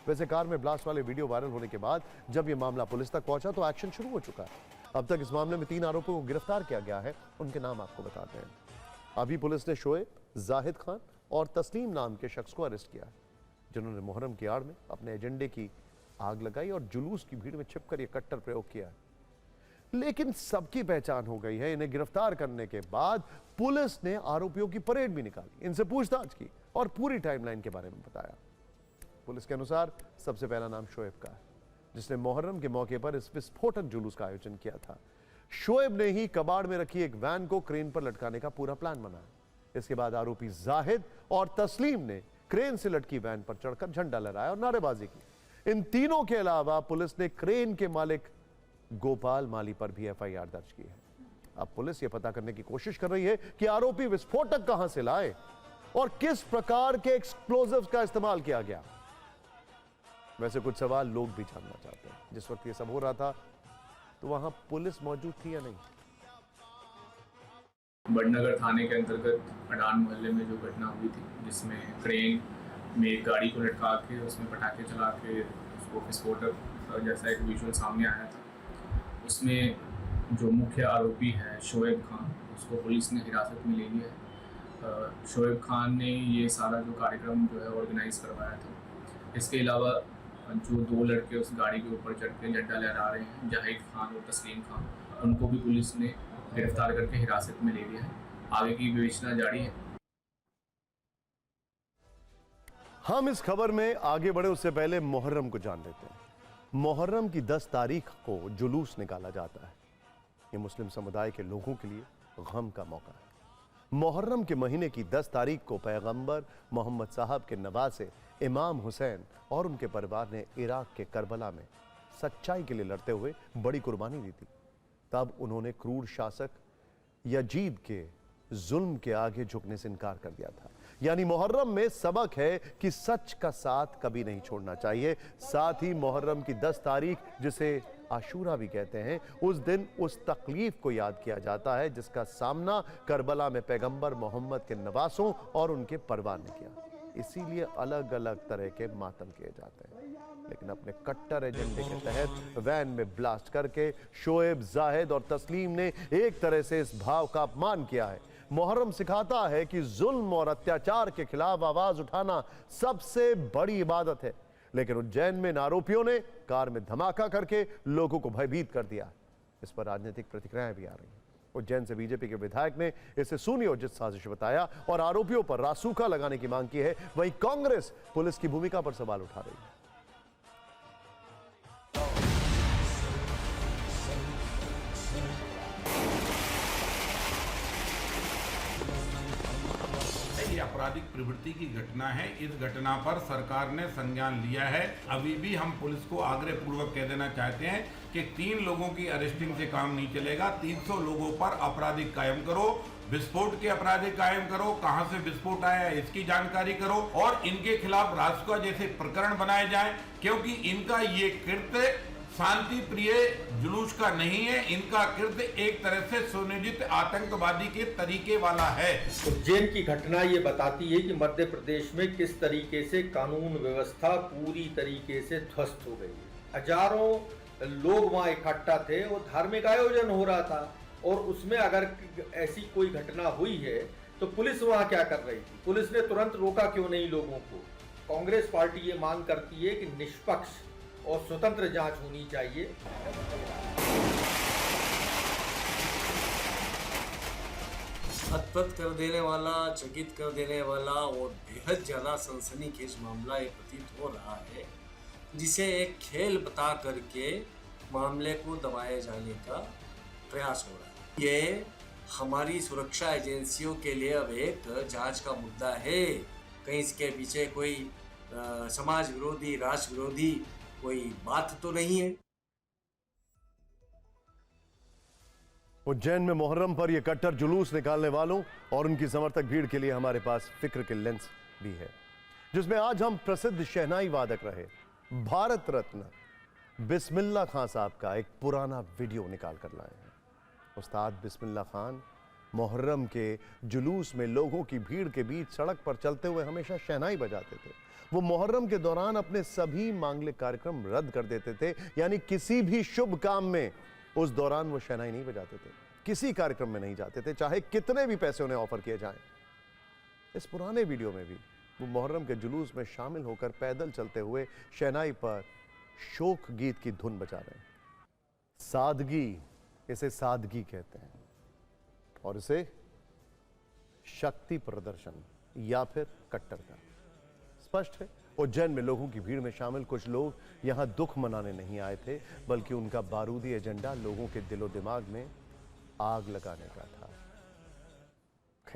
वैसे कार में ब्लास्ट वाले वीडियो वायरल होने के बाद जब ये मामला पुलिस तक पहुंचा तो एक्शन शुरू हो चुका है। अब तक इस मामले में 3 आरोपियों को गिरफ्तार किया गया है। उनके नाम आपको बताते हैं। अभी पुलिस ने शोएब, जाहिद खान और तस्लीम नाम के शख्स को अरेस्ट किया है, जिन्होंने मुहर्रम की आड़ में अपने एजेंडे की आग लगाई और जुलूस की भीड़ में छिपकर यह कट्टर प्रयोग किया है। लेकिन सबकी पहचान हो गई है। इन्हें गिरफ्तार करने के बाद पुलिस ने आरोपियों की परेड भी निकाली, इनसे पूछताछ की और पूरी टाइमलाइन के बारे में बताया। पुलिस के अनुसार सबसे पहला नाम शोएब का है, जिसने मुहर्रम के मौके पर इस विस्फोटक जुलूस का आयोजन किया था। शोएब ने ही कबाड़ में रखी एक वैन को क्रेन पर लटकाने का पूरा प्लान बनाया। इसके बाद आरोपी जाहिद और तस्लीम ने क्रेन से लटकी वैन पर चढ़कर झंडा लहराया और नारेबाजी की। इन तीनों के अलावा पुलिस ने क्रेन के मालिक गोपाल माली पर भी एफआईआर दर्ज की है। अब पुलिस यह पता करने की कोशिश कर रही है कि आरोपी विस्फोटक कहां से लाए और किस प्रकार के एक्सप्लोजिव्स का इस्तेमाल किया गया। वैसे कुछ सवाल लोग भी जानना चाहते हैं। जिस वक्त ये सब हो रहा था तो वहां पुलिस मौजूद थी या नहीं? बड़नगर थाने के अंतर्गत अडान मोहल्ले में जो घटना हुई थी, जिसमें क्रेन में एक गाड़ी को लटका के उसमें पटाखे चला के उसको विस्फोटक जैसा एक विजुअल सामने आया था, उसमें जो मुख्य आरोपी है शोएब खान, उसको पुलिस ने हिरासत में ले लिया है। शोएब खान ने ये सारा जो कार्यक्रम जो है ऑर्गेनाइज करवाया था। इसके अलावा जो 2 लड़के उस गाड़ी के ऊपर चढ़ के झंडा लहरा रहे हैं, जाहिद खान और तस्लीम खान, उनको भी पुलिस ने गिरफ्तार करके हिरासत में ले लिया है। आगे की विवेचना जारी है। हम इस खबर में आगे बढ़े उससे पहले मुहर्रम को जान लेते हैं। मुहर्रम की 10 तारीख को जुलूस निकाला जाता है। ये मुस्लिम समुदाय के लोगों के लिए गम का मौका है। मुहर्रम के महीने की 10 तारीख को पैगंबर मोहम्मद साहब के नवासे इमाम हुसैन और उनके परिवार ने इराक के करबला में सच्चाई के लिए लड़ते हुए बड़ी कुर्बानी दी थी। तब उन्होंने क्रूर शासक यजीद के जुल्म के आगे झुकने से इनकार कर दिया था। यानी मुहर्रम में सबक है कि सच का साथ कभी नहीं छोड़ना चाहिए। साथ ही मुहर्रम की 10 तारीख, जिसे आशूरा भी कहते हैं, उस दिन उस तकलीफ को याद किया जाता है जिसका सामना करबला में पैगंबर मोहम्मद के नवासों और उनके परिवार ने किया। इसीलिए अलग अलग तरह के मातम किए जाते हैं। लेकिन अपने कट्टर एजेंडे के तहत वैन में ब्लास्ट करके शोएब, जाहिद और तस्लीम ने एक तरह से इस भाव का अपमान किया है। मुहर्रम सिखाता है कि जुल्म और अत्याचार के खिलाफ आवाज उठाना सबसे बड़ी इबादत है। लेकिन उज्जैन में इन आरोपियों ने कार में धमाका करके लोगों को भयभीत कर दिया। इस पर राजनीतिक प्रतिक्रियाएं भी आ रही हैं। उज्जैन से बीजेपी के विधायक ने इसे सुनियोजित साजिश बताया और आरोपियों पर रासूखा लगाने की मांग की है। वहीं कांग्रेस पुलिस की भूमिका पर सवाल उठा रही है। आपराधिक प्रवृत्ति की घटना है। इस घटना पर सरकार ने संज्ञान लिया है। अभी भी हम पुलिस को आग्रह पूर्वक कह देना चाहते हैं कि 3 लोगों की अरेस्टिंग से काम नहीं चलेगा। 300 लोगों पर आपराधिक कायम करो, विस्फोट के अपराधी कायम करो, कहां से विस्फोट आया है इसकी जानकारी करो और इनके खिलाफ रासुका जैसे प्रकरण बनाए जाएं, क्योंकि इनका ये कृत्य शांति प्रिय जुलूस का नहीं है। इनका कृत्य एक तरह से सुनियोजित आतंकवादी के तरीके वाला है। उज्जैन की घटना ये बताती है कि मध्य प्रदेश में किस तरीके से कानून व्यवस्था पूरी तरीके से ध्वस्त हो गई है। हजारों लोग वहां इकट्ठा थे और धार्मिक आयोजन हो रहा था और उसमें अगर ऐसी कोई घटना हुई है तो पुलिस वहां क्या कर रही थी? पुलिस ने तुरंत रोका क्यों नहीं लोगों को? कांग्रेस पार्टी ये मांग करती है कि निष्पक्ष और स्वतंत्र जांच होनी चाहिए। हतप्रभ कर देने वाला, चकित कर देने वाला और बेहद ज्यादा सनसनीखेज मामला ये प्रतीत हो रहा है, जिसे एक खेल बता करके मामले को दबाए जाने का प्रयास हो रहा है। ये हमारी सुरक्षा एजेंसियों के लिए अब एक जांच का मुद्दा है। कहीं इसके पीछे कोई समाज विरोधी, राष्ट्र विरोधी कोई बात तो नहीं है। उज्जैन में मुहर्रम पर यह कट्टर जुलूस निकालने वालों और उनकी समर्थक भीड़ के लिए हमारे पास फिक्र के लेंस भी है, जिसमें आज हम प्रसिद्ध शहनाई वादक रहे भारत रत्न बिस्मिल्लाह खान साहब का एक पुराना वीडियो निकाल कर लाए हैं। उस्ताद बिस्मिल्लाह खान मुहर्रम के जुलूस में लोगों की भीड़ के बीच सड़क पर चलते हुए हमेशा शहनाई बजाते थे। वो मुहर्रम के दौरान अपने सभी मांगलिक कार्यक्रम रद्द कर देते थे, यानी किसी भी शुभ काम में उस दौरान वो शहनाई नहीं बजाते थे, किसी कार्यक्रम में नहीं जाते थे, चाहे कितने भी पैसे उन्हें ऑफर किए जाएं। इस पुराने वीडियो में भी वो मुहर्रम के जुलूस में शामिल होकर पैदल चलते हुए शहनाई पर शोक गीत की धुन बजा रहे हैं। सादगी, इसे सादगी कहते हैं और इसे शक्ति प्रदर्शन या फिर कट्टरता। स्पष्ट है, उज्जैन में लोगों की भीड़ में शामिल कुछ लोग यहां दुख मनाने नहीं आए थे, बल्कि उनका बारूदी एजेंडा लोगों के दिलो दिमाग में आग लगाने का था।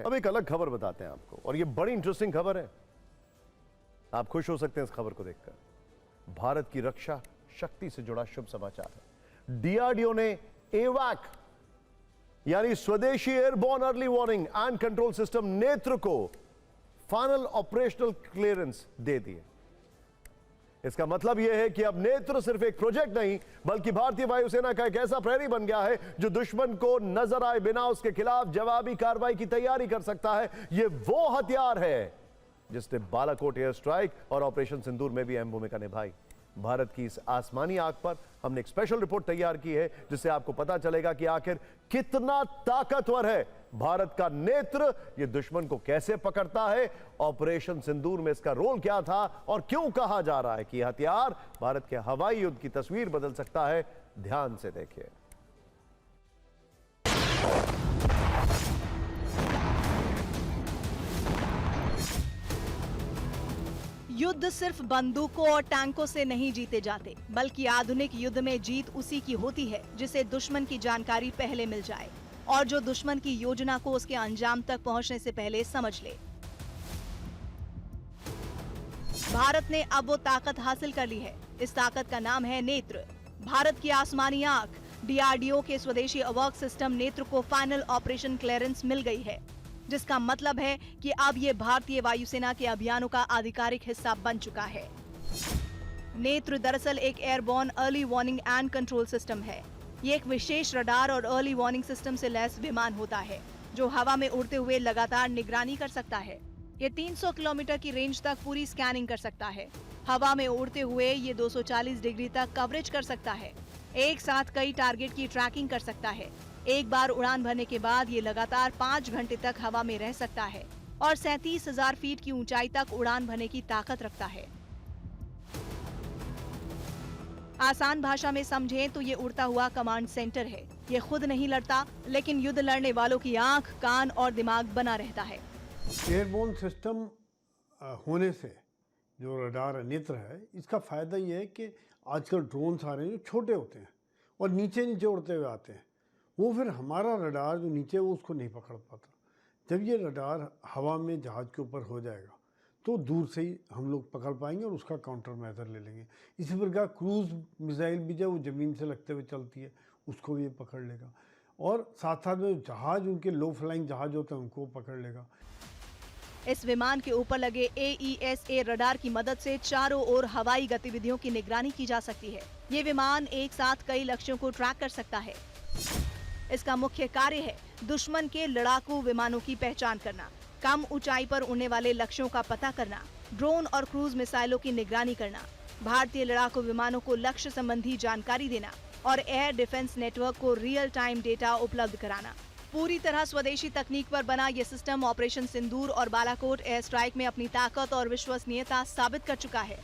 अब एक अलग खबर बताते हैं आपको, और ये बड़ी इंटरेस्टिंग खबर है। आप खुश हो सकते हैं इस खबर को देखकर। भारत की रक्षा शक्ति से जुड़ा शुभ समाचार है। डीआरडीओ ने एवैक यानी स्वदेशी airborne early warning and control system नेत्र को फाइनल ऑपरेशनल क्लियरेंस दे दिए। इसका मतलब यह है कि अब नेत्र सिर्फ एक प्रोजेक्ट नहीं, बल्कि भारतीय वायुसेना का एक ऐसा प्रहरी बन गया है जो दुश्मन को नजर आए बिना उसके खिलाफ जवाबी कार्रवाई की तैयारी कर सकता है। यह वो हथियार है जिसने बालाकोट एयर स्ट्राइक और ऑपरेशन सिंदूर में भी अहम भूमिका निभाई। भारत की इस आसमानी आग पर हमने एक स्पेशल रिपोर्ट तैयार की है, जिससे आपको पता चलेगा कि आखिर कितना ताकतवर है भारत का नेत्र, ये दुश्मन को कैसे पकड़ता है, ऑपरेशन सिंदूर में इसका रोल क्या था और क्यों कहा जा रहा है कि यह हथियार भारत के हवाई युद्ध की तस्वीर बदल सकता है। ध्यान से देखिए। युद्ध सिर्फ बंदूकों और टैंकों से नहीं जीते जाते, बल्कि आधुनिक युद्ध में जीत उसी की होती है जिसे दुश्मन की जानकारी पहले मिल जाए और जो दुश्मन की योजना को उसके अंजाम तक पहुंचने से पहले समझ ले। भारत ने अब वो ताकत हासिल कर ली है। इस ताकत का नाम है नेत्र। भारत की आसमानी आंख डीआरडीओ के स्वदेशी अवर्क सिस्टम नेत्र को फाइनल ऑपरेशन क्लियरेंस मिल गई है, जिसका मतलब है कि अब ये भारतीय वायुसेना के अभियानों का आधिकारिक हिस्सा बन चुका है। नेत्र दरअसल एक airborne early warning and control system है। ये एक विशेष रडार और अर्ली वार्निंग सिस्टम से लैस विमान होता है जो हवा में उड़ते हुए लगातार निगरानी कर सकता है। ये 300 किलोमीटर की रेंज तक पूरी स्कैनिंग कर सकता है। हवा में उड़ते हुए ये 240 डिग्री तक कवरेज कर सकता है। एक साथ कई टारगेट की ट्रैकिंग कर सकता है। एक बार उड़ान भरने के बाद ये लगातार 5 घंटे तक हवा में रह सकता है और 37,000 फीट की ऊंचाई तक उड़ान भरने की ताकत रखता है। आसान भाषा में समझें तो ये उड़ता हुआ कमांड सेंटर है। ये खुद नहीं लड़ता, लेकिन युद्ध लड़ने वालों की आंख, कान और दिमाग बना रहता है। एयरबोर्न सिस्टम होने से जो रडार नेत्र है, इसका फ़ायदा ये है कि आजकल ड्रोन्स आ रहे हैं जो छोटे होते हैं और नीचे नीचे उड़ते हुए आते हैं। वो फिर हमारा रडार जो नीचे वो उसको नहीं पकड़ पाता। जब ये रडार हवा में जहाज के ऊपर हो जाएगा तो दूर से ही हम लोग पकड़ पाएंगे और उसका काउंटर मेजर ले लेंगे। इसी प्रकार क्रूज मिसाइल भी जब वो ज़मीन से लगते हुए चलती है उसको भी ये पकड़ लेगा, और साथ साथ में जहाज, उनके लो फ्लाइंग जहाज होते हैं उनको पकड़ लेगा। इस विमान के ऊपर लगे AESA रडार की मदद से चारों ओर हवाई गतिविधियों की निगरानी की जा सकती है। ये विमान एक साथ कई लक्ष्यों को ट्रैक कर सकता है। इसका मुख्य कार्य है दुश्मन के लड़ाकू विमानों की पहचान करना, कम ऊंचाई पर उड़ने वाले लक्ष्यों का पता करना, ड्रोन और क्रूज मिसाइलों की निगरानी करना, भारतीय लड़ाकू विमानों को लक्ष्य संबंधी जानकारी देना और एयर डिफेंस नेटवर्क को रियल टाइम डेटा उपलब्ध कराना। पूरी तरह स्वदेशी तकनीक पर बना ये सिस्टम ऑपरेशन सिंदूर और बालाकोट एयर स्ट्राइक में अपनी ताकत और विश्वसनीयता साबित कर चुका है।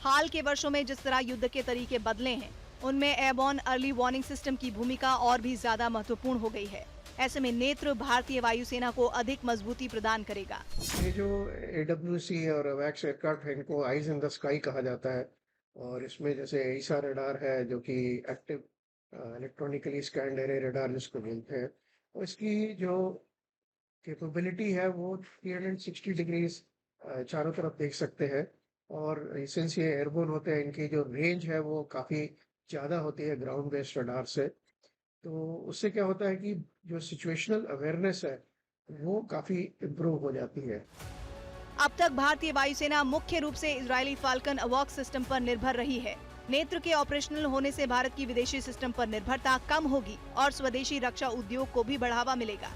हाल के वर्षों में जिस तरह युद्ध के तरीके बदले हैं, उनमें एयरबॉर्न अर्ली वार्निंग सिस्टम की भूमिका और भी ज्यादा महत्वपूर्ण हो गई है। ऐसे में नेत्र भारतीय वायुसेना को अधिक मजबूती प्रदान करेगा। ये जो AWC और AWACS एयरक्राफ्ट है, इनको आइज इन द स्काई कहा जाता है, और इसमें जैसे ईसा रडार है जो कि active electronically scanned array radar जिसको बोलते हैं, और इसकी जो कैपेबिलिटी है वो 360 डिग्रीज चारों तरफ देख सकते हैं, और सिंस ये एयरबोर्न होते हैं इनकी जो रेंज है वो काफ़ी ज़्यादा होती है ग्राउंड बेस्ड रडार से। तो उससे क्या होता है कि जो सिचुएशनल अवेयरनेस है वो काफ़ी इम्प्रूव हो जाती है। अब तक भारतीय वायुसेना मुख्य रूप से इजरायली फाल्कन अवॉक्स सिस्टम पर निर्भर रही है। नेत्र के ऑपरेशनल होने से भारत की विदेशी सिस्टम पर निर्भरता कम होगी और स्वदेशी रक्षा उद्योग को भी बढ़ावा मिलेगा।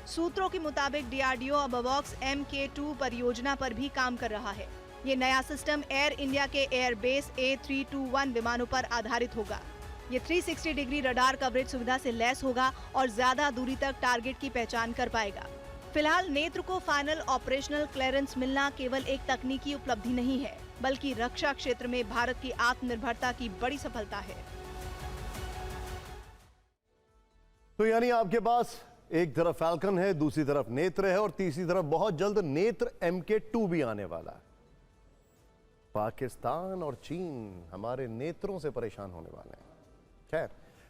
सूत्रों के मुताबिक DRDO अब अवॉक्स MK2 परियोजना पर भी काम कर रहा है। ये नया सिस्टम एयर इंडिया के एयरबेस A321 विमानों पर आधारित होगा। ये 360 डिग्री रडार कवरेज सुविधा से लैस होगा और ज्यादा दूरी तक टारगेट की पहचान कर पाएगा। फिलहाल नेत्र को फाइनल ऑपरेशनल क्लियरेंस मिलना केवल एक तकनीकी उपलब्धि नहीं है, बल्कि रक्षा क्षेत्र में भारत की आत्मनिर्भरता की बड़ी सफलता है। तो यानी आपके पास एक तरफ फैल्कन है, दूसरी तरफ नेत्र है, और तीसरी तरफ बहुत जल्द नेत्र MK2 भी आने वाला है। पाकिस्तान और चीन हमारे नेत्रों से परेशान होने वाले हैं। खैर,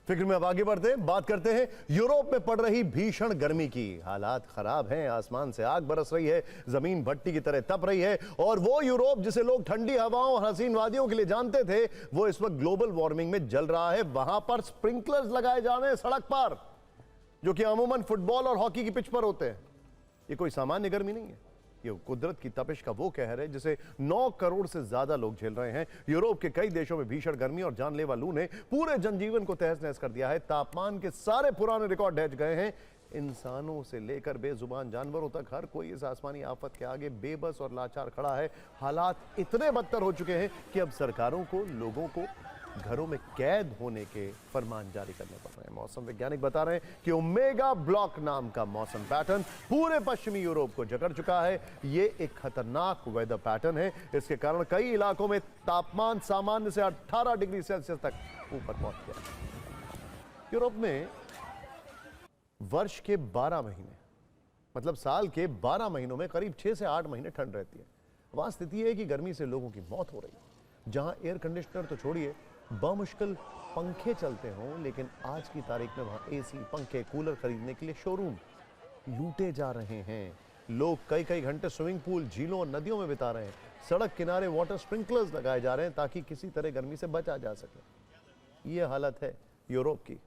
फिक्र में अब आगे बढ़ते हैं, बात करते हैं यूरोप में पड़ रही भीषण गर्मी की। हालात खराब हैं, आसमान से आग बरस रही है, जमीन भट्टी की तरह तप रही है, और वो यूरोप जिसे लोग ठंडी हवाओं और हसीन वादियों के लिए जानते थे, वो इस वक्त ग्लोबल वार्मिंग में जल रहा है। वहां पर स्प्रिंकलर्स लगाए जा रहे हैं सड़क पर, जो कि अमूमन फुटबॉल और हॉकी की पिच पर होते हैं। ये कोई सामान्य गर्मी नहीं है, ये कुदरत की तपिश का वो कहर है जिसे 9 करोड़ से ज्यादा लोग झेल रहे हैं। यूरोप के कई देशों में भीषण गर्मी और जानलेवा लू ने पूरे जनजीवन को तहस नहस कर दिया है। तापमान के सारे पुराने रिकॉर्ड ढह गए हैं। इंसानों से लेकर बेजुबान जानवरों तक हर कोई इस आसमानी आफत के आगे बेबस और लाचार खड़ा है। हालात इतने बदतर हो चुके हैं कि अब सरकारों को लोगों को घरों में कैद होने के फरमान जारी करने पड़ रहे हैं। मौसम वैज्ञानिक बता रहे हैं कि ओमेगा ब्लॉक नाम का मौसम पैटर्न पूरे पश्चिमी यूरोप को जकड़ चुका है। ये एक खतरनाक वेदर पैटर्न है। इसके कारण कई इलाकों में तापमान सामान्य से 18 डिग्री सेल्सियस तक ऊपर पहुंच गया। यूरोप में वर्ष के 12 महीने, मतलब साल के 12 महीनों में करीब 6 से 8 महीने ठंड रहती है। वहां स्थिति है कि गर्मी से लोगों की मौत हो रही है। जहां एयर कंडीशनर तो छोड़िए, बामुश्किल पंखे चलते हों, लेकिन आज की तारीख में वहां AC, पंखे, कूलर खरीदने के लिए शोरूम लूटे जा रहे हैं। लोग कई कई घंटे स्विमिंग पूल, झीलों और नदियों में बिता रहे हैं। सड़क किनारे वाटर स्प्रिंकलर्स लगाए जा रहे हैं ताकि किसी तरह गर्मी से बचा जा सके। ये हालत है यूरोप की।